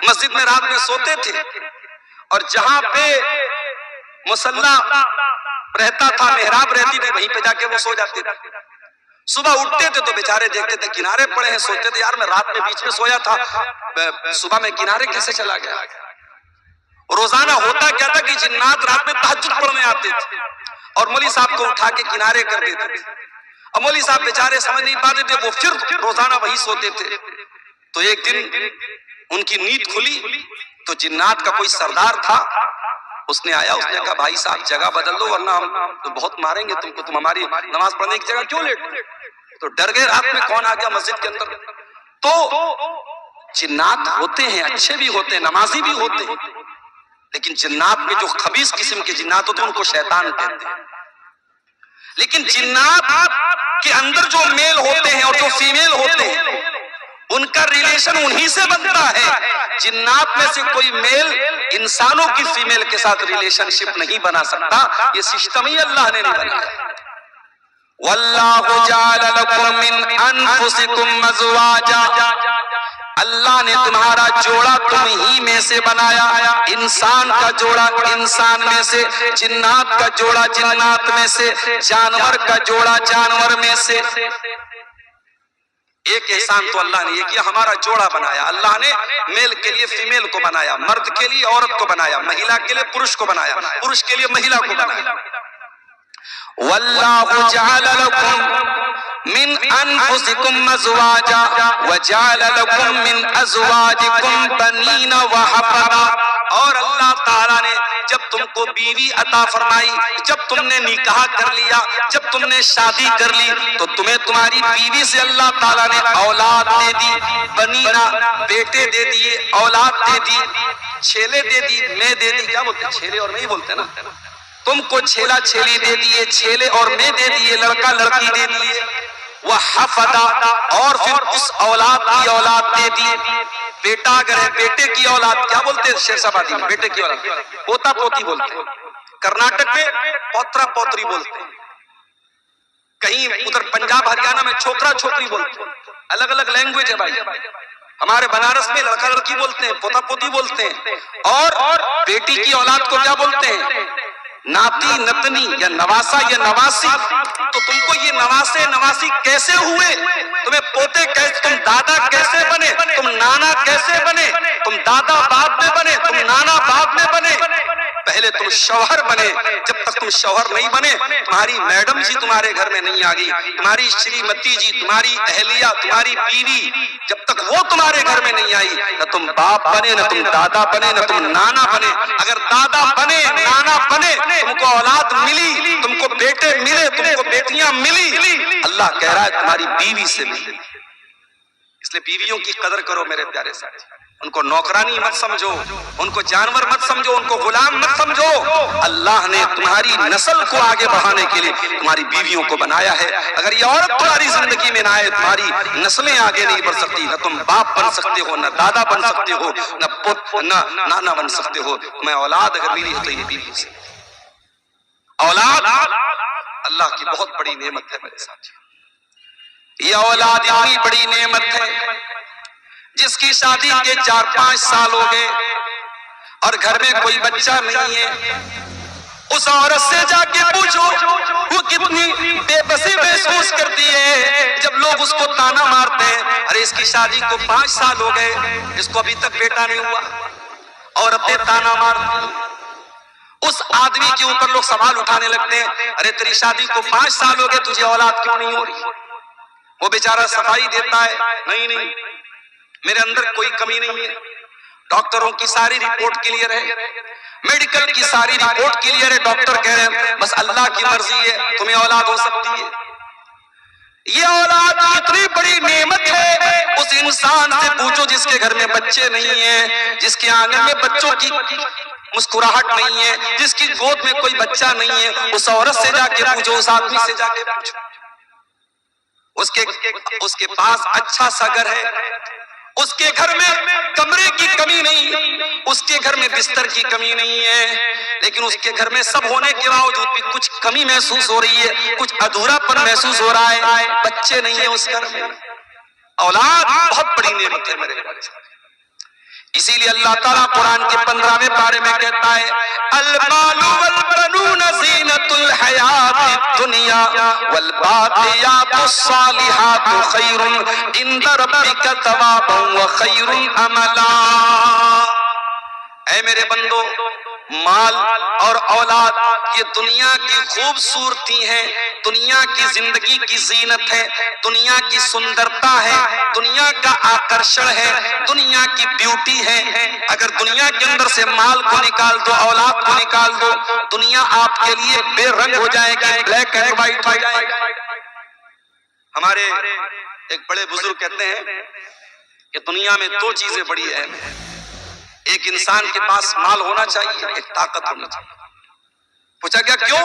مسجد میں رات میں سوتے تھے، اور جہاں پہ مصلی رہتا تھا، محراب رہتی تھی، وہیں پہ جا کے وہ سو جاتے تھے۔ صبح اٹھتے تھے تو بیچارے دیکھتے تھے کنارے پڑے ہیں، سوچتے تھے یار میں رات میں بیچ میں سویا تھا، صبح میں کنارے کیسے چلا گیا؟ روزانہ ہوتا کیا تھا کہ جنات رات میں تہجد پڑھنے آتے تھے اور مولوی صاحب کو اٹھا کے کنارے کر دیتے تھے، اور مولوی صاحب بیچارے سمجھ نہیں پاتے تھے، وہ پھر روزانہ وہی سوتے تھے۔ تو ایک دن ان کی نیند کھلی تو جنات کا کوئی سردار تھا، اس نے آیا، اس نے کہا بھائی صاحب جگہ بدل دو ورنہ ہم تو بہت ماریں گے تم کو، تم ہماری نماز پڑھنے کی جگہ کیوں لیٹ؟ تو ڈر گئے، رات میں کون آ گیا مسجد کے اندر؟ تو جنات ہوتے ہیں، اچھے بھی ہوتے ہیں، نمازی بھی ہوتے ہیں، لیکن جنات میں جو خبیث قسم کے جنات ہوتے ہیں ان کو شیطان کہتے ہیں۔ لیکن جنات کے اندر جو میل ہوتے ہیں اور جو فیمیل ہوتے ہیں ان کا ریلیشن انہی سے بنتا ہے۔ جنات میں سے کوئی میل انسانوں کی فیمیل کے ساتھ ریلیشن شپ نہیں بنا سکتا، یہ سسٹم ہی اللہ نے نہیں بنایا۔ وَاللَّهُ جَعَلَ لَكُم مِّنْ أَنفُسِكُمْ أَزْوَاجًا، اللہ نے تمہارا جوڑا تم ہی میں سے بنایا، انسان کا جوڑا انسان میں سے، جنات کا جوڑا جنات میں سے، جانور کا جوڑا جانور میں سے۔ ایک احسان تو اللہ نے یہ کیا، ہمارا جوڑا بنایا، اللہ نے میل کے لیے فیمیل کو بنایا، مرد کے لیے عورت کو بنایا، مہیلا کے لیے پرش کو بنایا، پرش کے لیے مہیلا کو بنایا۔ وَاللَّهُ جَعَلَ لَكُم مِّنْ أَنفُسِكُمْ أَزْوَاجًا وَجَعَلَ لَكُم مِّنْ أَزْوَاجِكُمْ بَنِينَ وَحَفَدًا، اور اللہ تعالیٰ نے جب تم کو بیوی عطا فرمائی، جب تم نے نکاح کر لیا، جب تم نے شادی کر لی، تو تمہیں تمہاری بیوی سے اللہ تعالیٰ نے اولاد دے دی، بنینا بیٹے دے دیے، اولاد دے دی، چھیلے دے دی، میں دے دی، کیا بولتے ہیں چھیلے اور میں ہی بولتے ہیں نا، تم کو چھیلا چھیلی دے دیے، چھیلے اور میں دے دیے، لڑکا لڑکی دے دیے، وَحَفَدًا، اور پھر اس اولاد کی اولاد دے دی۔ بیٹا اگر ہے بیٹے کی اولاد کیا بولتے ہیں شیر سبادی میں؟ بیٹے کی اولاد پوتا پوتی بولتے ہیں، کرناٹک میں پوترا پوتری بولتے ہیں، کہیں ادھر پنجاب ہریانہ میں چھوکرا چھوکری بولتے ہیں، الگ الگ لینگویج ہے بھائی۔ ہمارے بنارس میں لڑکا لڑکی بولتے ہیں، پوتا پوتی بولتے ہیں، اور بیٹی کی اولاد کو کیا بولتے ہیں؟ ناتی نتنی یا نواسا یا نواسی۔ تو تم کو یہ نواسے نواسی کیسے ہوئے؟ تمہیں پوتے کیسے، تم دادا کیسے بنے، تم نانا کیسے بنے، تم دادا باپ میں بنے، تم نانا باپ میں بنے؟ پہلے تم شوہر بنے، جب تک تم شوہر نہیں بنے تمہاری میڈم جی تمہارے گھر میں نہیں آ گئی، تمہاری شریمتی جی، تمہاری اہلیہ، تمہاری بیوی، جب تک وہ تمہارے گھر میں نہیں آئی نہ تم باپ بنے، نہ تم دادا بنے، نہ تم نانا بنے۔ اگر دادا بنے، نانا بنے، تم کو اولاد ملی، تم کو بیٹے ملے، تم کو بیٹیاں ملی، اللہ کہہ رہا ہے تمہاری بیوی سے ملی۔ اس لیے بیویوں کی قدر کرو میرے پیارے ساتھی، ان کو نوکرانی مت سمجھو، ان کو جانور مت سمجھو، ان کو غلام مت سمجھو۔ اللہ نے تمہاری نسل کو آگے بڑھانے کے لیے تمہاری بیویوں کو بنایا ہے۔ اگر یہ عورت تمہاری زندگی میں نہ آئے تمہاری نسلیں آگے نہیں بڑھ سکتی، نہ تم باپ بن سکتے ہو، نہ دادا بن سکتے ہو، نہ نانا بن سکتے ہو۔ تمہیں اولاد اگر ملی ہے تو یہ بیوی سے۔ اولاد اللہ کی بہت بڑی نعمت ہے میرے ساتھ، یہ اولاد اتنی بڑی نعمت ہے جس کی شادی کے 4-5 سال ہو گئے اور گھر میں کوئی بچہ نہیں ہے، اس عورت سے جا کے پوچھو وہ کتنی بے بسی محسوس کرتی ہے جب لوگ اس کو تانا مارتے ہیں، ارے اس کی شادی کو 5 سال ہو گئے، اس کو ابھی تک بیٹا نہیں ہوا، عورتیں تانا مارتی۔ اس آدمی کے اوپر لوگ سوال اٹھانے لگتے ہیں، ارے تیری شادی کو 5 سال ہو گئے، تجھے اولاد کیوں نہیں ہو رہی؟ وہ بیچارہ صفائی دیتا ہے، نہیں میرے اندر کوئی کمی نہیں ہے، ڈاکٹروں کی ساری رپورٹ کلیئر ہے، میڈیکل کی ساری رپورٹ کلیئر ہے، ڈاکٹر کہہ رہے ہیں بس اللہ کی مرضی ہے تمہیں اولاد ہو سکتی ہے۔ یہ اولاد اتنی بڑی نعمت ہے، اس انسان سے پوچھو جس کے گھر میں بچے نہیں ہیں، جس کے آنگن میں بچوں کی مسکراہٹ نہیں ہے، جس کی گود میں کوئی بچہ نہیں ہے، اس عورت سے جا کے پوچھو، اس آدمی سے جا کے پوچھو، اس کے پاس اچھا سا گھر ہے، اس کے گھر میں کمرے کی کمی نہیں، اس کے گھر میں بستر کی کمی نہیں ہے، لیکن اس کے گھر میں سب ہونے کے باوجود بھی کچھ کمی محسوس ہو رہی ہے، کچھ ادھورا پن محسوس ہو رہا ہے، بچے نہیں ہیں اس گھر میں۔ اولاد بہت بڑی نعمت ہے میرے پیارے۔ اسی لیے اللہ تعالیٰ قرآن کے 15ویں پارے میں کہتا ہے المال والبنون زینۃ الحیات الدنیا والباقیات الصالحات خیر عند ربک ثوابا وخیر املا۔ اے میرے بندو، مال اور اولاد یہ دنیا کی خوبصورتی ہے، دنیا کی زندگی کی زینت ہے، دنیا کی سندرتا ہے، دنیا کا آکرشن ہے، دنیا کی بیوٹی ہے۔ اگر دنیا کے اندر سے مال کو نکال دو، اولاد کو نکال دو، دنیا آپ کے لیے بے رنگ ہو جائے گی، بلیک اینڈ وائٹ ہو جائے گی۔ ہمارے ایک بڑے بزرگ کہتے ہیں کہ دنیا میں دو چیزیں بڑی اہم ہیں، ایک انسان کے پاس مال ہونا چاہیے، ایک طاقت ہونی چاہیے۔ پوچھا گیا کیوں؟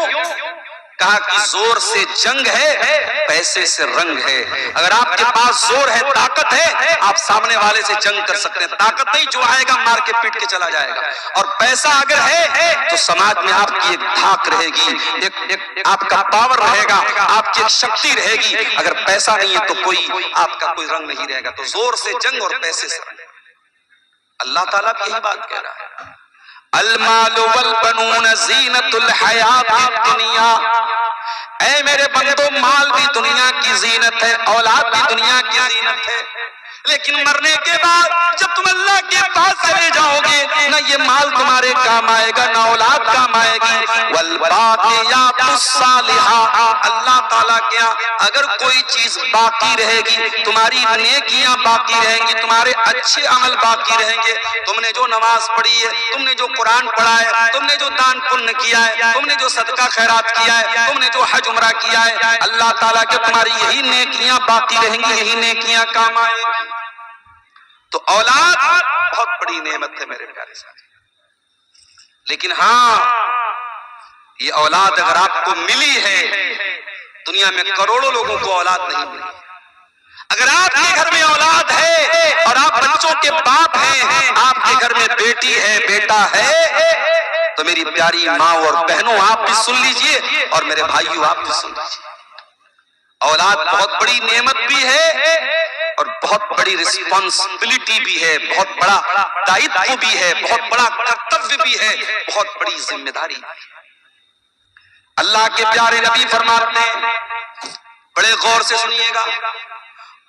کہا کہ زور سے جنگ ہے، پیسے سے رنگ ہے۔ اگر آپ کے پاس زور ہے، طاقت ہے، آپ سامنے والے سے جنگ کر سکتے ہیں، طاقت نہیں جو آئے گا مار کے پیٹ کے چلا جائے گا۔ اور پیسہ اگر ہے تو سماج میں آپ کی ایک دھاک رہے گی، ایک آپ کا پاور رہے گا، آپ کی ایک شکتی رہے گی۔ اگر پیسہ نہیں ہے تو کوئی آپ کا کوئی رنگ نہیں رہے گا۔ تو زور سے جنگ اور پیسے سے رنگ۔ اللہ تعالیٰ بھی یہی بات کہہ رہا ہے المال والبنون زینۃ الحیات الدنیا۔ اے میرے بندو، مال بھی دنیا کی زینت ہے، اولاد بھی دنیا کی زینت ہے، لیکن مرنے کے بعد جب تم اللہ کے پاس چلے جاؤ گے، نہ یہ مال تمہارے کام آئے گا، نہ اولاد کام آئے گی۔ والباقیات الصالحات، اللہ تعالیٰ کیا اگر کوئی چیز باقی رہے گی، تمہاری نیکیاں باقی رہیں گی، تمہارے اچھے عمل باقی رہیں گے، تم نے جو نماز پڑھی ہے، تم نے جو قرآن پڑھا ہے، تم نے جو دان پن کیا ہے، تم نے جو صدقہ خیرات کیا ہے، تم نے جو حج عمرہ کیا ہے، اللہ تعالیٰ کہ تمہاری یہی نیکیاں باقی رہیں گی، یہی نیکیاں کام آئیں گی۔ تو اولاد بہت بڑی نعمت ہے میرے پیارے ساتھی، لیکن ہاں یہ اولاد اگر آپ کو ملی ہے، دنیا میں کروڑوں لوگوں کو اولاد نہیں ملی۔ اگر آپ کے گھر میں اولاد ہے اور آپ بچوں کے باپ ہیں، آپ کے گھر میں بیٹی ہے، بیٹا ہے، تو میری پیاری ماں اور بہنوں آپ بھی سن لیجئے، اور میرے بھائیوں آپ بھی سن لیجئے، اولاد بہت بڑی نعمت بھی ہے اور بہت بڑی رسپانسبلٹی بھی ہے، بہت بڑا دائتو بھی ہے، بہت بڑا کرتویہ بھی ہے، بہت بڑی ذمہ داری بھی ہے۔ اللہ کے پیارے نبی فرماتے ہیں، بڑے غور سے سنیے گا،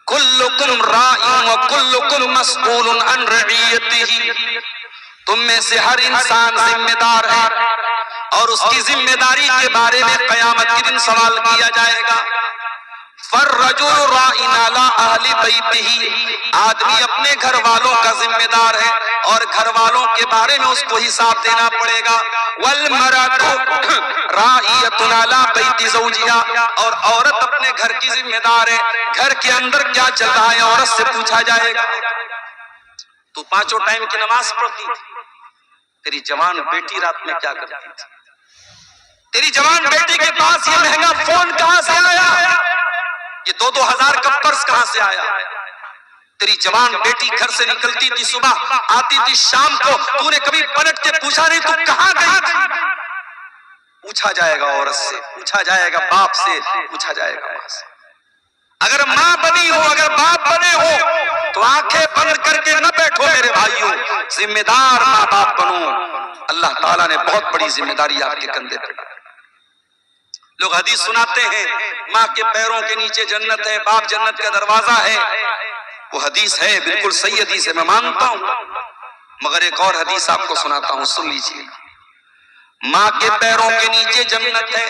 کلکم راع وکلکم مسئول عن رعیتہ، تم میں سے ہر انسان ذمہ دار ہے اور اس کی ذمہ داری کے بارے میں قیامت کے دن سوال کیا جائے گا۔ فالرجل راع علی اہل بیتہ، آدمی اپنے گھر والوں کا ذمہ دار ہے اور گھر والوں کے بارے میں اس کو حساب دینا پڑے گا۔ والمرأۃ راعیۃ علی بیت زوجہا، اور عورت اپنے گھر کی ذمہ دار ہے، گھر کے اندر کیا چل رہا ہے عورت سے پوچھا جائے گا۔ تو پانچوں ٹائم کی نماز پڑھتی تھی، تیری جوان بیٹی رات میں کیا کرتی تھی؟ تیری جوان بیٹی کے پاس یہ مہنگا فون کہاں سے آیا؟ یہ 2,000 کا پرس کہاں سے آیا؟ تیری جوان بیٹی گھر سے نکلتی تھی صبح، آتی تھی شام کو، تو نے کبھی پلٹ کے پوچھا نہیں تو کہاں گئی تھی؟ پوچھا جائے گا عورت سے، پوچھا جائے گا باپ سے، پوچھا جائے گا ماں سے۔ اگر ماں بنی ہو، اگر باپ بنے ہو تو آنکھیں بند کر کے نہ بیٹھو میرے بھائیوں، ذمہ دار ماں باپ بنو۔ اللہ تعالیٰ نے بہت بڑی ذمہ داری آپ کے کندھے پہ ڈالی۔ لوگ حدیث سناتے ہیں ماں کے پیروں کے نیچے جنت ہے، باپ جنت کا دروازہ ہے، وہ حدیث ہے، بالکل صحیح حدیث ہے، میں مانتا ہوں، مگر ایک اور حدیث آپ کو سناتا ہوں، سن لیجئے۔ ماں کے پیروں کے نیچے جنت ہے،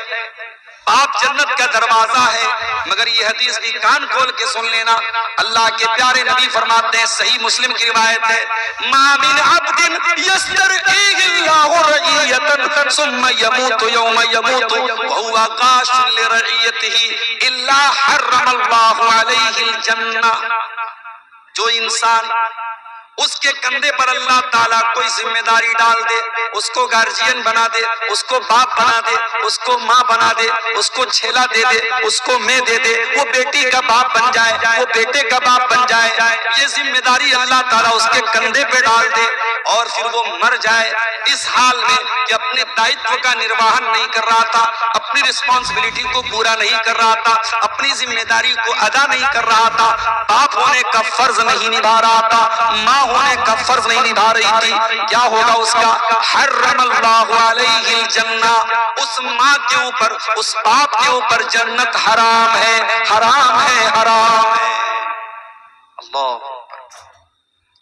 باپ جنت کا دروازہ ہے، مگر یہ حدیث بھی کان کھول کے سن لینا۔ اللہ کے پیارے نبی فرماتے ہیں، صحیح مسلم کی روایت ہے، ما من عبد یسترعیہ اللہ رعیۃ ثم یموت یوم یموت وہو غاش لرعیتہ الا حرم اللہ علیہ الجنہ۔ جو انسان اس کے کندھے پر اللہ تعالیٰ کوئی ذمہ داری ڈال دے، اس کو گارجین بنا دے، اس کو باپ بنا دے، اس کو ماں بنا دے، اس کو چھیلا دے دے، اس کو میں دے دے، وہ بیٹی کا باپ بن جائے، وہ بیٹے کا باپ بن جائے، یہ ذمہ داری اللہ تعالیٰ اس کے کندھے پہ ڈال دے اور پھر وہ مر جائے اس حال میں کہ اپنے دائتو کا نرواہن نہیں کر رہا تھا، اپنی رسپانسبلٹی کو پورا نہیں کر رہا تھا، اپنی ذمہ داری کو ادا نہیں کر رہا تھا، باپ ہونے کا فرض نہیں نبھا رہا تھا، ماں ہونے کا فرض نہیں نبھا رہی تھی، کیا ہوگا اس کا؟ حرم اللہ علیہ الجنہ، اس ماں کے اوپر، اس باپ کے اوپر جنت حرام ہے، حرام ہے، حرام ہے۔ اللہ،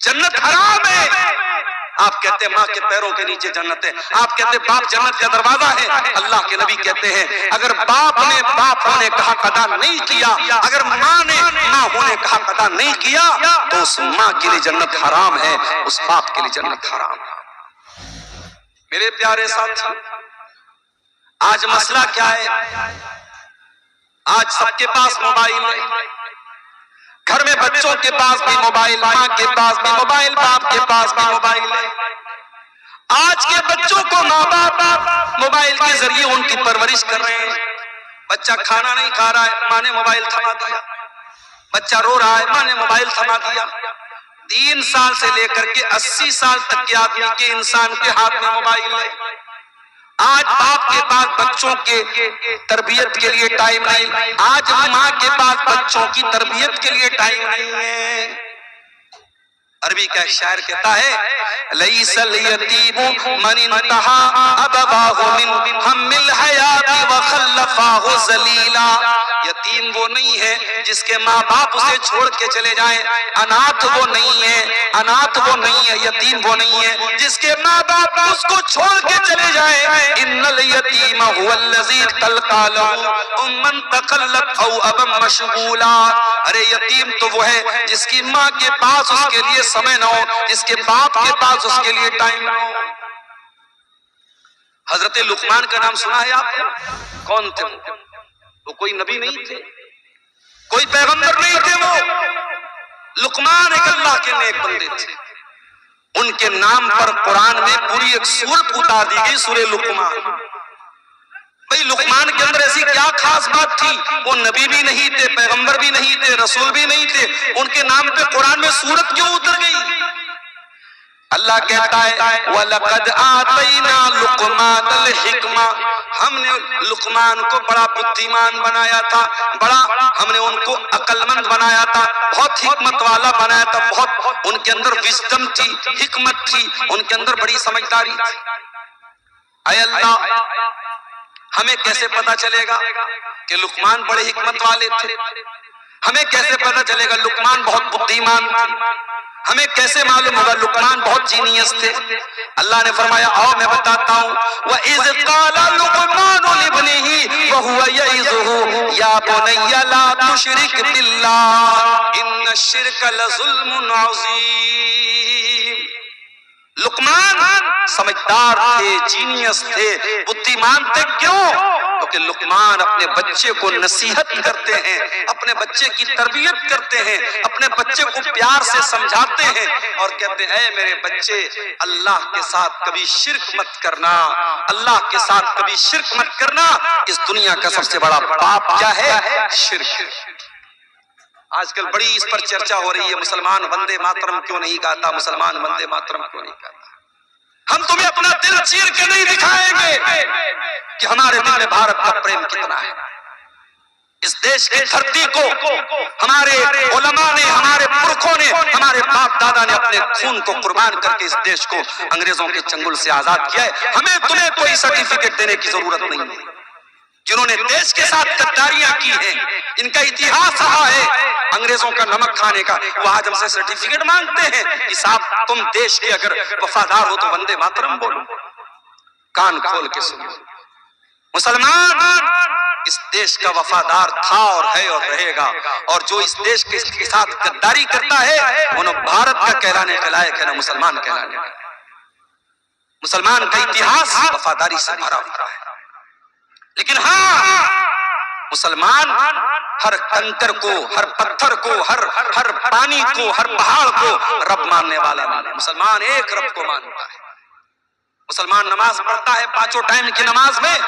جنت حرام ہے۔ آپ کہتے ہیں ماں کے پیروں کے نیچے جنت ہے، آپ کہتے ہیں باپ جنت کا دروازہ ہے۔ اللہ کے نبی کہتے ہیں اگر باپ نے باپ ہونے کا حق ادا نہیں کیا، اگر ماں نے ماں ہونے کا حق ادا نہیں کیا، تو اس ماں کے لیے جنت حرام ہے، اس باپ کے لیے جنت حرام ہے۔ میرے پیارے ساتھی، آج مسئلہ کیا ہے؟ آج سب کے پاس موبائل ہے، گھر میں بچوں کے پاس بھی موبائل، ماں کے پاس بھی موبائل، باپ کے پاس بھی موبائل ہے۔ آج کے بچوں کو ماں باپ موبائل کے ذریعے ان کی پرورش کر رہے ہیں۔ بچہ کھانا نہیں کھا رہا ہے، ماں نے موبائل تھما دیا۔ بچہ رو رہا ہے، ماں نے موبائل تھما دیا۔ 3 سال سے لے کر کے 80 سال تک کے آدمی کے، انسان کے ہاتھ میں موبائل ہے۔ آج باپ کے پاس بچوں کے تربیت کے لیے ٹائم نہیں، آج ماں کے پاس بچوں کی تربیت کے لیے ٹائم نہیں ہے۔ عربی کا ایک شاعر کہتا ہے لیس الیتیم من انتہا ابواہ من ہم الحیات وخلفاہ ذلیلا، یتیم وہ نہیں ہے جس کے ماں باپ اسے چھوڑ کے چلے جائیں، اناتھ وہ نہیں ہے، اناتھ وہ نہیں ہے، یتیم وہ نہیں ہے جس کے ماں باپ اس کو چھوڑ کے چلے جائیں۔ ان الیتیم هو الذی تلقى له ام تقلت او ابا مشغولا، ارے یتیم تو وہ ہے جس کی ماں کے پاس اس کے لیے سمے نہ ہو، جس کے باپ کے پاس اس کے لیے ٹائم نہ ہو۔ حضرت لقمان کا نام سنا ہے آپ نے؟ کون تھے وہ کوئی نبی نہیں تھے، کوئی پیغمبر نہیں تھے، وہ لقمان ایک اللہ کے نیک بندے تھے۔ ان کے نام پر قرآن میں پوری ایک سورت اتار دی گئی، سورہ لقمان۔ بھئی لقمان کے اندر ایسی کیا خاص بات تھی؟ وہ نبی بھی نہیں تھے، پیغمبر بھی نہیں تھے، رسول بھی نہیں تھے، ان کے نام پہ قرآن میں سورت کیوں اتر گئی؟ اللہ کہتا ہے وَلَقَدْ آتَيْنَا لُقْمَانَ الْحِكْمَةَ، ہم نے لقمان کو بڑا بدھیمان بنایا تھا، بڑا ہم نے ان کو عقل مند بنایا تھا، بہت حکمت والا بنایا تھا، بہت ان کے اندر وزڈم تھی، حکمت تھی، ان کے اندر بڑی سمجھداری تھی۔ اے اللہ، ہمیں کیسے پتا چلے گا کہ لقمان بڑے حکمت والے تھے؟ ہمیں کیسے پتا چلے گا لقمان بہت بدھیمان تھے؟ ہمیں کیسے معلوم ہوگا لقمان بہت جینیس تھے؟ اللہ نے فرمایا آؤ میں بتاتا ہوں، وَإِذْ قَالَ لُقْمَانُ لِابْنِهِ وَهُوَ يَعِظُهُ يَا بُنَيَّ لَا تُشْرِكْ بِاللَّهِ إِنَّ الشِّرْكَ لَظُلْمٌ عَظِيمٌ۔ لقمان سمجھدار تھے، جینیس تھے، بدھیمان تھے، کیوں؟ کیونکہ لقمان اپنے بچے کو نصیحت کرتے ہیں، اپنے بچے کی تربیت کرتے ہیں، اپنے بچے کو پیار سے سمجھاتے ہیں اور کہتے ہیں اے میرے بچے، اللہ کے ساتھ کبھی شرک مت کرنا، اللہ کے ساتھ کبھی شرک مت کرنا۔ اس دنیا کا سب سے بڑا پاپ کیا ہے؟ شرک۔ آج کل بڑی اس پر چرچا ہو رہی ہے، مسلمان وندے ماترم کیوں نہیں گاتا، مسلمان وندے ماترم کیوں نہیں گاتا؟ ہم تمہیں اپنا دل چیر کے نہیں دکھائیں گے کہ ہمارے دل میں بھارت کا پریم کتنا ہے۔ اس دیش کی دھرتی کو ہمارے علماء نے، ہمارے پرکھوں نے، ہمارے باپ دادا نے اپنے خون کو قربان کر کے اس دیش کو انگریزوں کے چنگل سے آزاد کیا ہے۔ ہمیں تمہیں کوئی سرٹیفکیٹ دینے کی ضرورت نہیں ہے۔ جنہوں نے دیش کے ساتھ غداریاں کی ہیں، ان کا اتہاس رہا ہے انگریزوں کا نمک کھانے کا، وہ آج ہم سے سرٹیفکیٹ مانگتے ہیں کہ صاحب تم دیش کے اگر وفادار ہو تو وندے ماترم بولو۔ کان کھول کے سنو، مسلمان اس دیش کا وفادار تھا اور ہے اور رہے گا، اور جو اس دیش کے ساتھ غداری کرتا ہے وہ نہ بھارت کا کہلانے کے لائق ہے نہ مسلمان کہلانے کا۔ مسلمان کا اتہاس وفاداری سے بھرا ہوا ہے، لیکن ہاں مسلمان ہر کنکر کو، ہر پتھر کو، ہر پانی کو، ہر پہاڑ کو رب ماننے والا نہیں۔ مسلمان ایک رب کو مانتا ہے، مسلمان نماز پڑھتا ہے پانچوں ٹائم کی نماز میں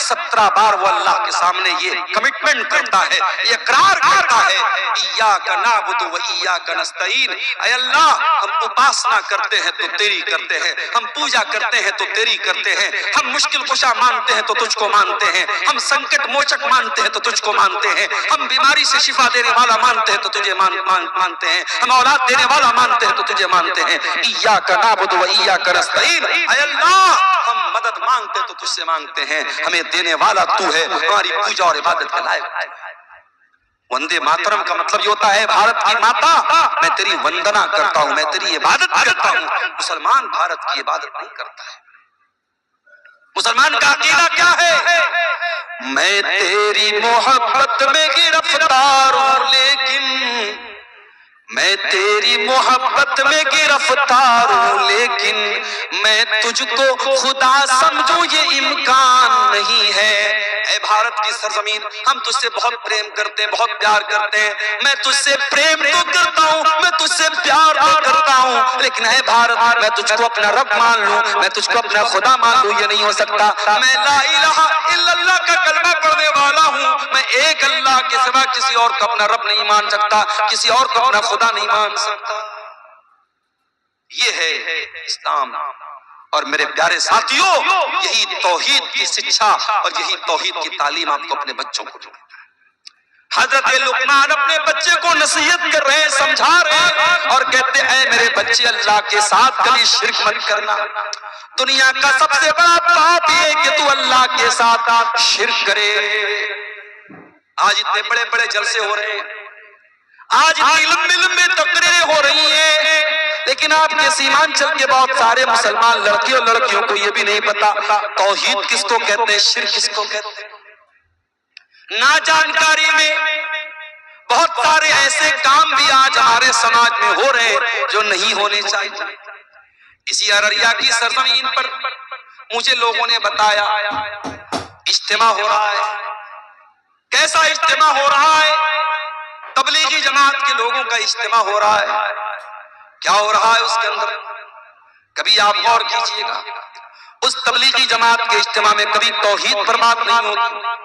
17 بار وہ اللہ کے سامنے یہ کمٹمنٹ کرتا ہے، یہ اقرار کرتا ہے، ایاک نعبد و ایاک نستعین، اے اللہ ہم اپاسنا کرتے ہیں تو تیری کرتے ہیں، ہم پوجا کرتے ہیں تو تیری کرتے ہیں، ہم مشکل کشا مانتے ہیں تو تجھ کو مانتے ہیں، ہم سنکٹ موچک مانتے ہیں تو تجھ کو مانتے ہیں، ہم بیماری سے شفا دینے والا مانتے ہیں تو تجھے مانتے ہیں، ہم اولاد دینے والا مانتے ہیں تو تجھے مانتے ہیں، ایاک نعبد و ایاک نستعین، اے اللہ ہم مدد مانگتے تو تجھ سے مانگتے ہیں، ہمیں دینے والا تو ہے، ہماری پوجا اور عبادت کے لائق ہے۔ وندے ماترم کا مطلب یہ ہوتا ہے بھارت کی ماتا میں تیری وندنا کرتا ہوں، میں تیری عبادت کرتا ہوں۔ مسلمان بھارت کی عبادت نہیں کرتا ہے۔ مسلمان کا عقیدہ کیا ہے؟ میں تیری محبت میں گرفتار ہوں لیکن میں تیری محبت میں گرفتار ہوں لیکن میں تجھ کو خدا سمجھوں یہ امکان نہیں ہے۔ اے بھارت کی سرزمین ہم تجھ سے بہت پریم کرتے ہیں، بہت پیار کرتے ہیں، میں تجھ سے پریم تو کرتا ہوں، میں تجھ سے پیار تو کرتا ہوں، لیکن اے بھارت میں تجھ کو اپنا رب مان لوں، میں تجھ کو اپنا خدا مان لوں، یہ نہیں ہو سکتا۔ میں لا الہ الا اللہ کا کلمہ پڑھنے والا ہوں، میں ایک اللہ کے سوا کسی اور کو اپنا رب نہیں مان سکتا، کسی اور کو اپنا خدا نہیں مان سکتا۔ یہ ہے اسلام۔ اور میرے پیارے ساتھیوں یہی توحید کی شکشا اور یہی توحید کی تعلیم آپ کو اپنے بچوں کو دو۔ حضرت لقمان اپنے بچے کو نصیحت کر رہے ہیں، سمجھا رہے ہیں اور کہتے ہیں اے میرے بچے اللہ کے ساتھ کبھی شرک مت کرنا۔ دنیا کا سب سے بڑا پاپ یہ کہ تو اللہ کے ساتھ شرک کرے۔ آج اتنے بڑے بڑے جلسے ہو رہے ہیں، آج اتنی لمبی لمبی تقریریں ہو رہی ہیں، لیکن آپ کے سیمانچل کے بہت سارے مسلمان لڑکیوں لڑکیوں کو یہ بھی نہیں پتا توحید کس کو کہتے ہیں، شرک کس کو کہتے ہیں۔ ناجانکاری میں بہت سارے ایسے کام بھی آج ہمارے سماج میں ہو رہے ہیں جو نہیں ہونے چاہیے۔ اسی ارریا کی سرزمین پر مجھے لوگوں نے بتایا اجتماع ہو رہا ہے۔ کیسا اجتماع ہو رہا ہے؟ تبلیغی جماعت کے لوگوں کا اجتماع ہو رہا ہے۔ کیا ہو رہا ہے اس کے اندر؟ کبھی آپ غور کیجئے گا، اس تبلیغی جماعت کے اجتماع میں کبھی توحید پر بات نہیں ہوگی،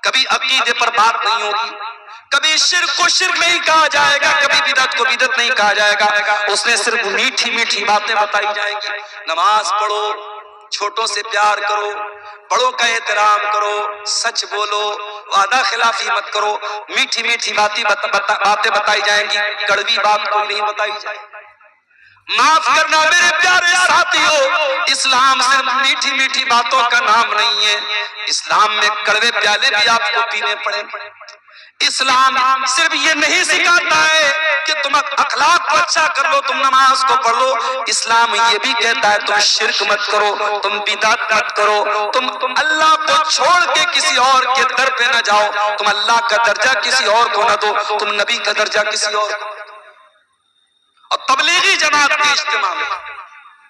کبھی عقیدے پر بات نہیں ہوگی، کبھی شرک کو شرک نہیں کہا جائے گا، کبھی بدعت کو بدعت نہیں کہا جائے گا، اس میں صرف میٹھی میٹھی باتیں بتائی جائیں گی۔ نماز پڑھو، چھوٹوں سے پیار کرو، بڑوں کا احترام کرو، سچ بولو، وعدہ خلافی مت کرو، میٹھی میٹھی باتیں بتائی جائیں گی، کڑوی بات کوئی نہیں بتائی جائے گی۔ معاف کرنا میرے پیارے ساتھیوں، اسلام صرف میٹھی میٹھی باتوں کا نام نہیں ہے، اسلام میں کڑوے پیالے بھی آپ کو پینے پڑیں گے۔ اسلام صرف یہ نہیں سکھاتا ہے کہ تم اخلاق کو اچھا کر لو، تم نماز کو پڑھ لو، اسلام یہ بھی کہتا ہے تم شرک مت کرو، تم بدعت مت کرو، تم اللہ کو چھوڑ کے کسی اور کے در پہ نہ جاؤ، تم اللہ کا درجہ کسی اور کو نہ دو، تم نبی کا درجہ کسی اور کو۔ اور تبلیغی جماعت کے اجتماع میں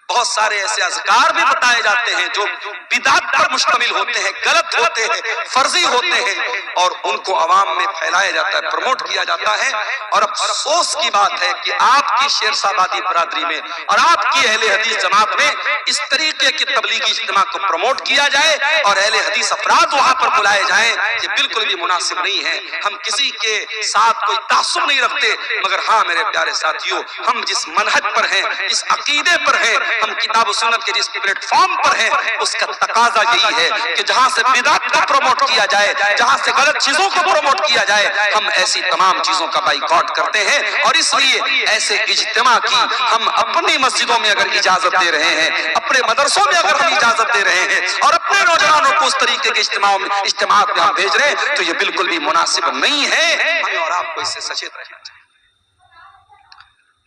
بہت سارے ایسے اذکار بھی بتائے جاتے ہیں جو بدعت پر مشتمل ہوتے ہیں، غلط ہوتے ہیں، فرضی ہوتے ہیں، اور ان کو عوام میں پھیلایا جاتا ہے، پروموٹ کیا جاتا ہے۔ اور افسوس کی بات ہے کہ آپ کی شیرشاہ آبادی برادری میں اور آپ کی اہل حدیث جماعت میں اس طریقے کے تبلیغی اجتماع کو پروموٹ کیا جائے اور اہل حدیث افراد وہاں پر بلائے جائیں، یہ بالکل بھی مناسب نہیں ہے۔ ہم کسی کے ساتھ کوئی تعصب نہیں رکھتے، مگر ہاں میرے پیارے ساتھیوں، ہم جس منہج پر ہیں، جس عقیدے پر ہیں، ہم کتاب و سنت کے جس پلیٹ فارم پر ہیں، اس کا تقاضا یہی ہے کہ جہاں سے بدعت کو پروموٹ کیا جائے، جہاں سے غلط چیزوں کو پروموٹ کیا جائے، ہم ایسی تمام چیزوں کا بائیکاٹ کرتے ہیں۔ اور اس لیے ایسے اجتماع کی ہم اپنی مسجدوں میں اگر اجازت دے رہے ہیں، اپنے مدرسوں میں اگر ہم اجازت دے رہے ہیں اور اپنے نوجوانوں کو اس طریقے کے اجتماعات میں ہم بھیج رہے ہیں، تو یہ بالکل بھی مناسب نہیں ہے۔ ہمیں اور آپ کو اس سے سچیت رہنا چاہیے۔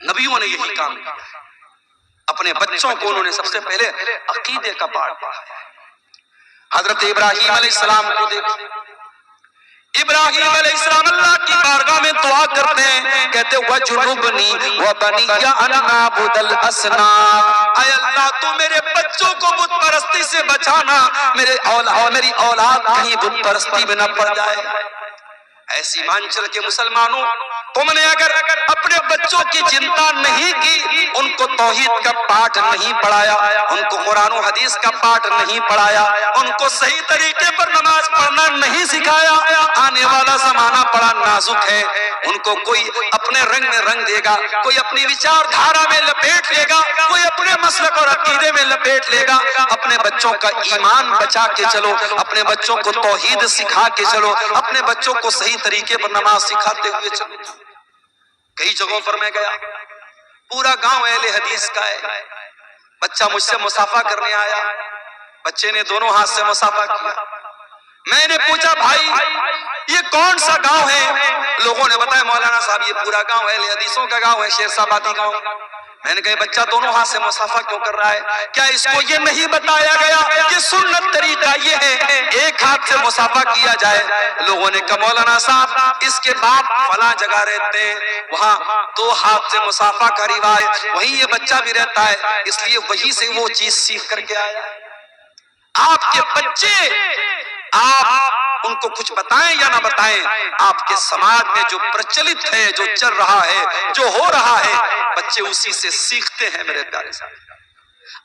نبیوں نے یہی کام کیا، اپنے بچوں کو انہوں نے سب سے پہلے عقیدے کا پاٹ پڑھایا۔ حضرت ابراہیم علیہ السلام کو دیکھو، ابراہیم علیہ السلام اللہ کی بارگاہ میں دعا کرتے ہیں، کہتے وَجُنُبْنِي وَبَنِيَّ أَن نَعْبُدَ الْأَصْنَامَ، اے اللہ تو میرے بچوں کو بت پرستی سے بچانا، میری اولاد کہیں بت پرستی میں نہ پڑ جائے۔ ایسی مانچل کے مسلمانوں، تم نے اگر اپنے بچوں کی چنتا نہیں کی، ان کو توحید کا پاٹھ نہیں پڑھایا، ان کو قرآن و حدیث کا پاٹھ نہیں پڑھایا، ان کو صحیح طریقے پر نماز پڑھنا نہیں سکھایا، آنے والا زمانہ بڑا نازک ہے، ان کو کوئی اپنے رنگ میں رنگ دے گا، کوئی اپنی وچار دھارا میں لپیٹ لے گا، کوئی اپنے مسلک اور عقیدے میں لپیٹ لے گا۔ اپنے بچوں کا ایمان بچا کے چلو، اپنے بچوں کو توحید سکھا کے چلو، اپنے بچوں کو صحیح طریقے پر نماز سکھاتے ہوئے چلو۔ کئی جگہوں پر میں گیا، پورا گاؤں اہل حدیث کا ہے، بچہ مجھ سے مصافحہ کرنے آیا، بچے نے دونوں ہاتھ سے مصافحہ کیا۔ میں نے پوچھا بھائی یہ کون سا گاؤں ہے؟ لوگوں نے بتایا مولانا صاحب یہ پورا گاؤں اہل حدیثوں کا گاؤں ہے، شیر صاحبادی گاؤں۔ میں نے کہا بچہ دونوں ہاتھ سے مصافحہ کیوں کر رہا ہے؟ کیا اس کو یہ نہیں بتایا گیا کہ سنت طریقہ یہ ہے ایک ہاتھ سے مصافحہ کیا جائے؟ لوگوں نے کہا مولانا صاحب اس کے باپ فلاں جگہ رہتے ہیں، وہاں دو ہاتھ سے مصافحہ کا رواج، وہیں یہ بچہ بھی رہتا ہے، اس لیے وہیں سے وہ چیز سیکھ کر کے آیا۔ آپ کے بچے، آپ ان کو کچھ بتائیں یا نہ بتائیں، آپ کے سماج میں جو پرچلت ہے، جو چل رہا ہے، جو ہو رہا ہے، بچے اسی سے سیکھتے ہیں میرے پیارے صاحب۔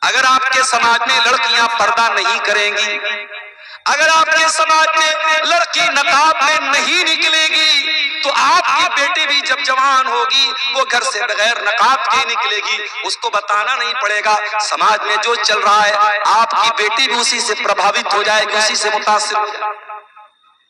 اگر آپ کے سماج میں لڑکیاں پردہ نہیں کریں گی، اگر آپ کے سماج میں لڑکی نقاب میں نہیں نکلے گی، تو آپ کی بیٹی بھی جب جوان ہوگی وہ گھر سے بغیر نقاب کے نکلے گی، اس کو بتانا نہیں پڑے گا۔ سماج میں جو چل رہا ہے آپ کی بیٹی بھی اسی سے پربھاوت ہو جائے گی، اسی سے متاثر ہو جائے گی۔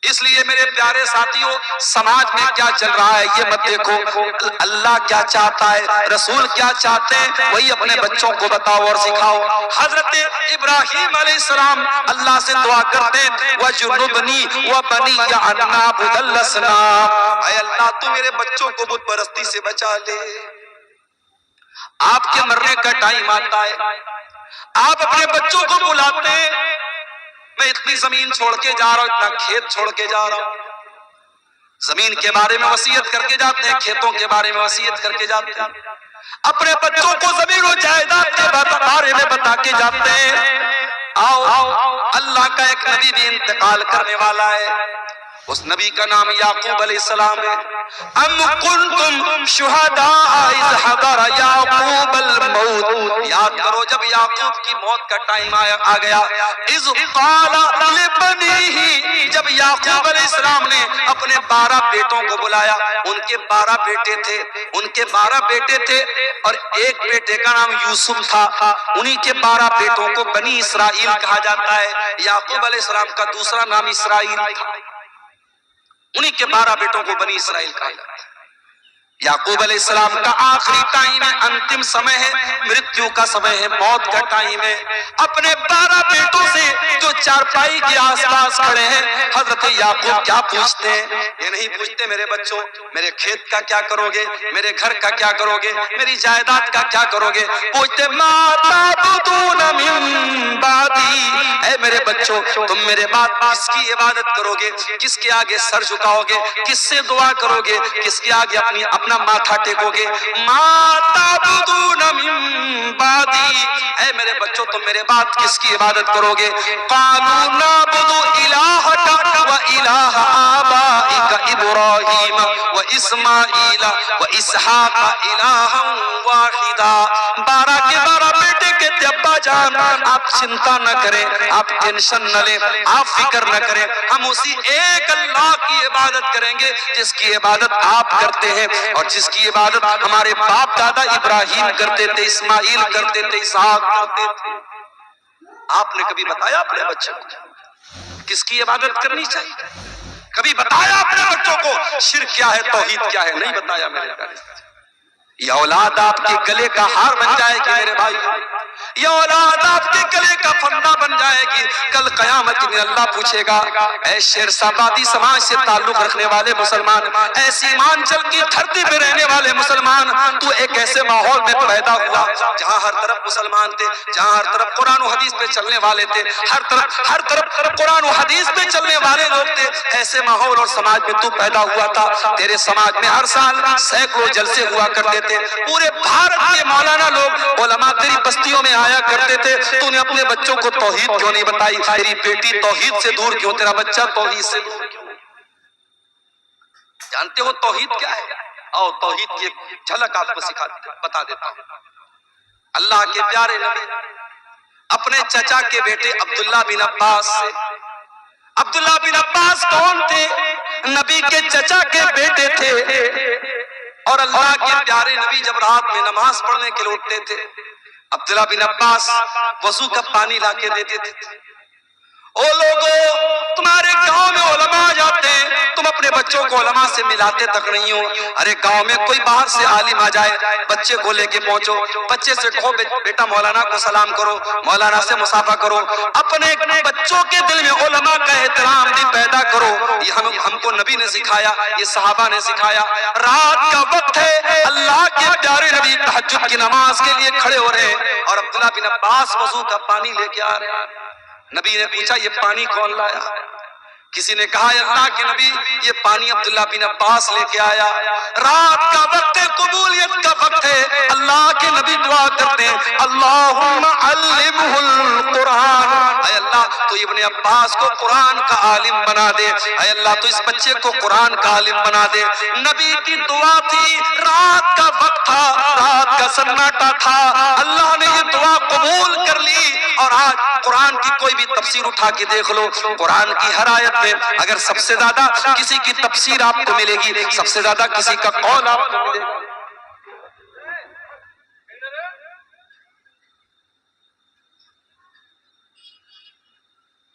اس لیے میرے پیارے ساتھیوں، سماج میں کیا چل رہا ہے یہ مت دیکھو، اللہ کیا چاہتا ہے، رسول کیا چاہتے ہیں، وہی اپنے بچوں کو بتاؤ اور سکھاؤ۔ حضرت ابراہیم علیہ السلام اللہ سے دعا کرتے ہیں وَجُنُبْنِي وَبَنِيَّ أَن نَعْبُدَ الْأَصْنَامَ، اے اللہ تو میرے بچوں کو بت پرستی سے بچا لے۔ آپ کے مرنے کا ٹائم آتا ہے، آپ اپنے بچوں کو بلاتے ہیں، میں اتنی زمین چھوڑ کے جا رہا ہوں، اتنا کھیت چھوڑ کے جا رہا ہوں، زمین کے بارے میں وصیت کر کے جاتے ہیں، کھیتوں کے بارے میں وصیت کر کے جاتے ہیں، اپنے بچوں کو زمین و جائیداد کے بارے میں بتا کے جاتے ہیں۔ آؤ اللہ کا ایک نبی بھی انتقال کرنے والا ہے، اس نبی کا نام یعقوب علیہ السلام ہے۔ ام کنتم شہداء اذ حضر یعقوب الموت، یاد کرو جب یعقوب کی موت کا ٹائم آ گیا، اذ قال لبنیہ، جب یعقوب علیہ السلام نے اپنے 12 بیٹوں کو بلایا، ان کے 12 بیٹے تھے، ان کے 12 بیٹے تھے اور ایک بیٹے کا نام یوسف تھا، انہی کے 12 بیٹوں کو بنی اسرائیل کہا جاتا ہے۔ یعقوب علیہ السلام کا دوسرا نام اسرائیل تھا، انہی کے 12 بیٹوں کو بنی اسرائیل کہا جاتا ہے۔ یعقوب علیہ السلام کا آخری ٹائم ہے، انتم سمے ہے، مرتیو کا سمے ہے، موت کا ٹائم ہے۔ اپنے 12 بیٹوں سے جو چارپائی کے آس پاس کھڑے ہیں، حضرت یعقوب کیا پوچھتے ہیں؟ یہ نہیں پوچھتے میرے بچوں میرے کھیت کا کیا کرو گے، میرے گھر کا کیا کرو گے، میری جائیداد کا کیا کرو گے، پوچھتے ما تعبدون من بعدی، اے میرے بچوں تم میرے بعد کس کی عبادت کرو گے، کس کے آگے سر جھکاؤ گے، کس سے دعا کرو گے، کس کے آگے اپنا ماتھا ٹیکو گے؟ ما تعبدون من بعدی، اے میرے بچوں تم میرے بعد کس کی عبادت کرو گے؟ قالوا نعبد الہک و الہ آبائک ابراہیم و اسماعیل و اسحاق الہا واحدا۔ 12 کے 12 بیٹے کہتے ابا جان آپ چنتا نہ کریں، آپ ٹینشن نہ لیں، آپ فکر نہ کریں، ہم اسی ایک اللہ کی عبادت کریں گے جس کی عبادت آپ کرتے ہیں اور جس کی عبادت ہمارے باپ دادا ابراہیم کرتے تھے، اسماعیل کرتے تھے، اسحاق کرتے تھے۔ آپ نے کبھی بتایا اپنے بچوں کو کس کی عبادت کرنی چاہیے؟ کبھی بتایا اپنے بچوں کو شرک کیا ہے، توحید کیا ہے؟ نہیں بتایا میرے پیارے۔ یہ اولاد آپ کے گلے کا ہار بن جائے گی میرے بھائی، یہ اولاد آپ کے گلے کا پھندا بن جائے گی۔ کل قیامت میں اللہ پوچھے گا اے شیر صاحبادی سماج سے تعلق رکھنے والے مسلمان، ایسی مانچل کی دھرتی پہ رہنے والے مسلمان، تو ایک ایسے ماحول میں پیدا ہوا جہاں ہر طرف مسلمان تھے، جہاں ہر طرف قرآن و حدیث پہ چلنے والے تھے، ہر طرف قرآن و حدیث پہ چلنے والے لوگ تھے، ایسے ماحول اور سماج میں تو پیدا ہوا تھا۔ تیرے سماج میں ہر سال سینکڑوں جلسے ہوا کرتے تھے، پورے بھارت کے مولانا لوگ علماء تیری بستیوں میں آیا کرتے تھے، تو نے اپنے بچوں کو توحید کیوں نہیں بتائی؟ تیری بیٹی توحید سے دور کیوں، تیرا بچہ توحید سے دور کیوں؟ جانتے ہو توحید کیا ہے؟ اور توحید کی ایک جھلک آپ کو بتا دیتا ہوں. اللہ کے پیارے نبی اپنے چچا کے بیٹے عبداللہ بن عباس سے، عبداللہ بن عباس کون تھے؟ نبی کے چچا کے بیٹے تھے. اور اللہ کے پیارے نبی جب رات میں نماز پڑھنے کے لیے اٹھتے تھے، عبداللہ بن عباس وضو کا پانی لا کے دیتے تھے. او لوگو، تمہارے گاؤں میں علماء جاتے ہیں، تم اپنے بچوں کو علماء سے ملاتے تک نہیں ہو. ارے گاؤں میں کوئی باہر سے عالم آ جائے، بچے کو لے کے پہنچو، بچے سے کہو بیٹا مولانا کو سلام کرو، مولانا سے مصافحہ کرو. اپنے بچوں کے دل میں علماء کا احترام بھی پیدا کرو. یہ ہم کو نبی نے سکھایا، یہ صحابہ نے سکھایا. رات کا وقت ہے، اللہ کے پیارے نبی تہجد کی نماز کے لیے کھڑے ہو رہے ہیں اور عبداللہ بن عباس وضو کا پانی لے کے آ رہے ہیں. نبی نے پوچھا یہ پانی کون لایا؟ کسی نے کہا اللہ کے نبی یہ پانی عبداللہ بن عباس لے کے آیا. رات کا وقت ہے، قبولیت کا وقت ہے. اللہ کے نبی دعا کرتے ہیں اللہم علمہ القرآن. اے اللہ تو ابن عباس کو قرآن کا عالم بنا دے. اے اللہ تو اس بچے کو قرآن کا عالم بنا دے. نبی کی دعا تھی، رات کا وقت تھا، رات کا سناٹا تھا، اللہ نے یہ دعا قبول کر لی. اور آج قرآن کی کوئی بھی تفسیر اٹھا کے دیکھ لو، قرآن کی ہر آیت میں اگر سب سے زیادہ کسی کی تفسیر آپ کو ملے گی، سب سے زیادہ کسی کا قول آپ کو ملے گا،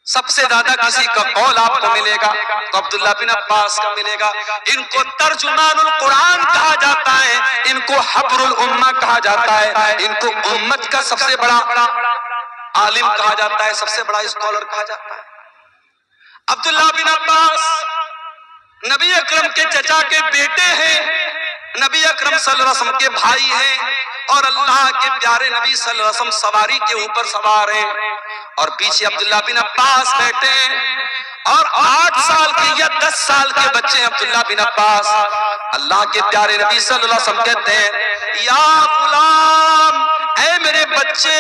سب سے زیادہ کسی کا قول آپ کو ملے گا تو عبداللہ بن عباس کا ملے گا. ان کو ترجمان القرآن کہا جاتا ہے، ان کو حبر الامہ کہا جاتا ہے، ان کو امت کا سب سے بڑا عالم کہا جاتا ہے، سب سے بڑا اسکالر کہا جاتا ہے. عبداللہ بن عباس نبی اکرم کے چچا کے بیٹے ہیں، نبی اکرم صلی اللہ علیہ وسلم کے بھائی ہیں، اور اللہ کے پیارے نبی صلی اللہ علیہ وسلم سواری کے اوپر سوار ہیں اور پیچھے عبداللہ بن عباس بیٹھے ہیں. اور 8 سال کے یا 10 سال کے بچے ہیں عبداللہ بن عباس. اللہ کے پیارے نبی صلی اللہ علیہ وسلم کہتے ہیں یا غلام، اے میرے بچے،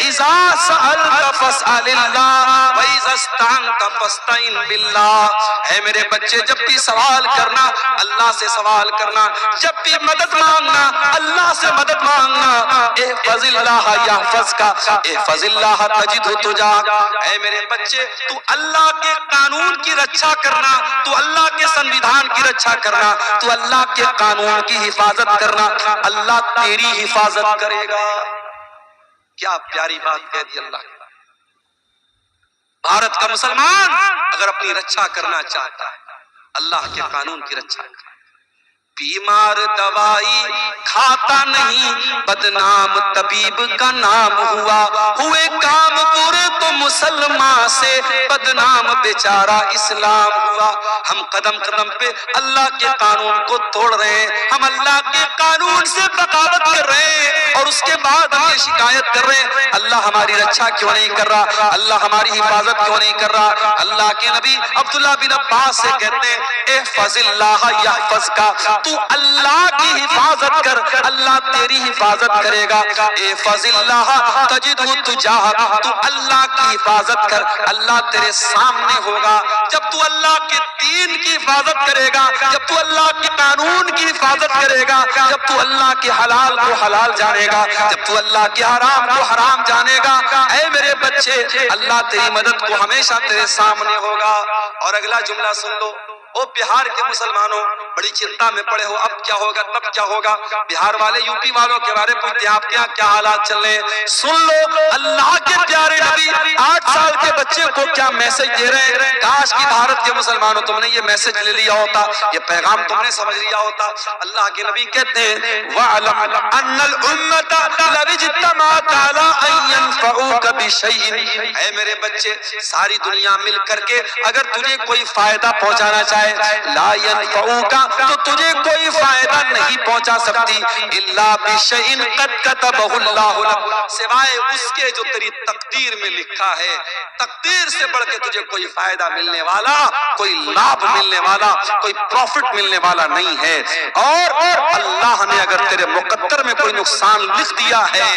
اذا سألت فاسأل اللہ وَإِذَا اسْتَعَنْتَ فَاسْتَعِنْ بِاللَّهِ. اے میرے بچے، جب بھی سوال کرنا اللہ سے سوال کرنا، جب بھی مدد مانگنا اللہ سے مدد مانگنا. احفظ اللہ یحفظک، احفظ اللہ تجدہ تجاہک. اے میرے بچے، تو اللہ کے قانون کی رچھا کرنا، تو اللہ کے سنویدھان کی رچھا کرنا، تو اللہ کے قانون کی حفاظت کرنا، اللہ تیری حفاظت کرے گا. کیا پیاری بات کہہ دی اللہ نے. بھارت کا مسلمان اگر اپنی رچھا کرنا چاہتا ہے اللہ کے قانون کی رچھا کرے. بیمار دوائی کھاتا نہیں، بدنام طبیب کا نام ہوا، ہوئے کام پورے تو مسلمان سے بدنام بیچارہ اسلام ہوا. ہم قدم قدم پہ اللہ کے قانون کو توڑ رہے ہیں، ہم اللہ کے قانون سے بغاوت کر رہے ہیں، اور اس کے بعد ہم یہ شکایت کر رہے ہیں اللہ ہماری رچھا کیوں نہیں کر رہا، اللہ ہماری حفاظت کیوں نہیں کر رہا. اللہ کے نبی عبداللہ بن عباس سے کہتے ہیں احفظ اللہ یحفظک، تو اللہ کی حفاظت کر اللہ تیری حفاظت کرے گا. احفظ اللہ تجدہ تجاہک، تو اللہ کی حفاظت کر اللہ تیرے سامنے ہوگا. جب تو اللہ کے دین کی حفاظت کرے گا، جب تو اللہ کے قانون کی حفاظت کرے گا، جب تو اللہ کے حلال کو حلال جانے گا، جب تو اللہ کے حرام کو حرام جانے گا، اے میرے بچے اللہ تیری مدد کو ہمیشہ تیرے سامنے ہوگا. اور اگلا جملہ سن لو. او بہار کے مسلمانوں، بڑی چنتا میں پڑے ہو، اب کیا ہوگا تب کیا ہوگا. بہار والے یو پی والوں کے بارے میں پوچھتے ہیں آپ کے یہاں کیا حالات چل رہے ہیں. سن لو اللہ کے پیارے نبی 8 سال کے بچے کو کیا میسج دے رہے ہیں. کاش کی بھارت کے مسلمانوں تم نے یہ میسج لے لیا ہوتا، یہ پیغام تم نے سمجھ لیا ہوتا. اللہ کے نبی کہتے ہیں وَعْلَمْ أَنَّ الْأُمَّةَ لَوِ اجْتَمَعَتْ عَلَىٰ أَن يَنفَعُوكَ بِشَيْءٍ. اے میرے بچے، ساری دنیا مل کر کے اگر تجھے کوئی فائدہ پہنچانا چاہے لا ينفعوك، تو تجھے کوئی فائدہ نہیں پہنچا سکتی الا بشيء قد كتبه الله لك، سوائے اس کے جو تیری تقدیر میں لکھا ہے. تقدیر سے بڑھ کے تجھے کوئی فائدہ ملنے والا، کوئی لابھ ملنے والا، کوئی پروفٹ ملنے والا نہیں ہے. اور اللہ نے اگر تیرے مقدر میں کوئی نقصان لکھ دیا ہے،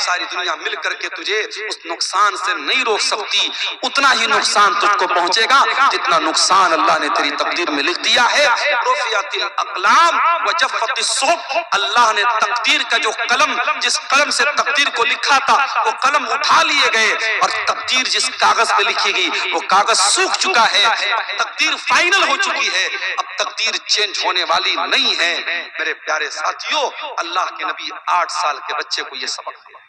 ساری دنیا مل کر کے تجھے تجھے اس نقصان سے نہیں روک سکتی، اتنا ہی نقصان تجھ کو پہنچے گا جتنا نقصان اللہ نے تیری تقدیر میں لکھ دیا ہے۔ رفعت الاقلام وجفت الصحف، اللہ نے تقدیر کا جو قلم، جس قلم سے تقدیر کو لکھا تھا وہ قلم اٹھا لیے گئے، اور تقدیر جس کاغذ پہ لکھی گئی وہ کاغذ سوکھ چکا ہے، تقدیر فائنل ہو چکی ہے، اب تقدیر چینج ہونے والی نہیں ہے۔ میرے پیارے ساتھیوں، اللہ کے نبی 8 سال کے بچے کو یہ سبق دیا۔